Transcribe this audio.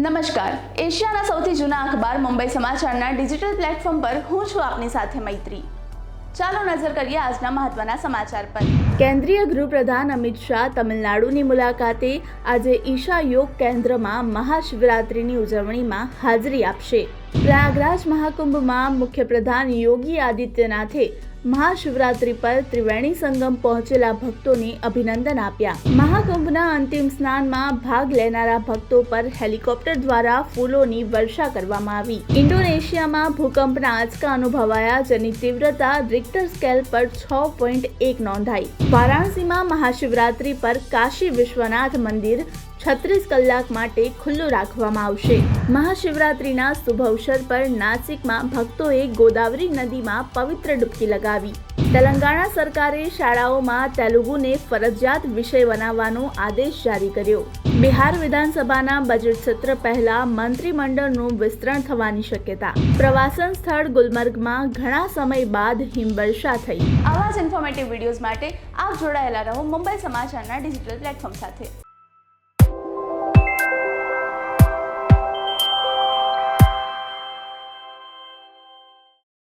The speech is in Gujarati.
નમસ્કાર, એશિયાના સૌથી જૂના અખબાર મુંબઈ સમાચારના ડિજિટલ પ્લેટફોર્મ પર હું છું આપની સાથે મૈત્રી। ચાલો નજર કરીએ આજના મહત્વના સમાચાર પર। કેન્દ્રીય ગૃહપ્રધાન અમિત શાહ તમિલનાડુની મુલાકાતે આજે ઈશા યોગ કેન્દ્રમાં મહાશિવરાત્રિની ઉજવણીમાં હાજરી આપશે। પ્રયાગરાજ મહાકુંભમાં મુખ્યપ્રધાન યોગી આદિત્યનાથે મહાશિવરાત્રિ પર ત્રિવેણી સંગમ પહોંચેલા ભક્તોને અભિનંદન આપ્યા। મહાકુંભના અંતિમ સ્નાનમાં ભાગ લેનારા ભક્તો પર હેલિકોપ્ટર દ્વારા ફૂલોની વર્ષા કરવામાં આવી। ઇન્ડોનેશિયામાં ભૂકંપના આંચકા અનુભવાયા, જેની તીવ્રતા રિક્ટર સ્કેલ પર 6.1 નોંધાઈ। વારાણસીમાં મહાશિવરાત્રિ પર કાશી વિશ્વનાથ મંદિર 36 કલાક માટે ખુલ્લું રાખવામાં આવશે। મહાશિવરાત્રિના શુભ અવસર પર નાસિકમાં ભક્તોએ ગોદાવરી નદીમાં પવિત્ર ડૂબકી લગાવી। તેલંગાણા સરકારે શાળાઓમાં તેલુગુને ફરજિયાત વિષય બનાવવાનો આદેશ જારી કર્યો। બિહાર વિધાનસભાના બજેટ સત્ર પહેલા મંત્રીમંડળનું વિસ્તરણ થવાની શક્યતા। પ્રવાસન સ્થળ ગુલમર્ગમાં ઘણા સમય બાદ હિમવર્ષા થઈ। આવા જ ઇન્ફોર્મેટિવ વિડીયોઝ માટે આપ જોડાયેલા રહો મુંબઈ સમાચારના ડિજિટલ પ્લેટફોર્મ સાથે।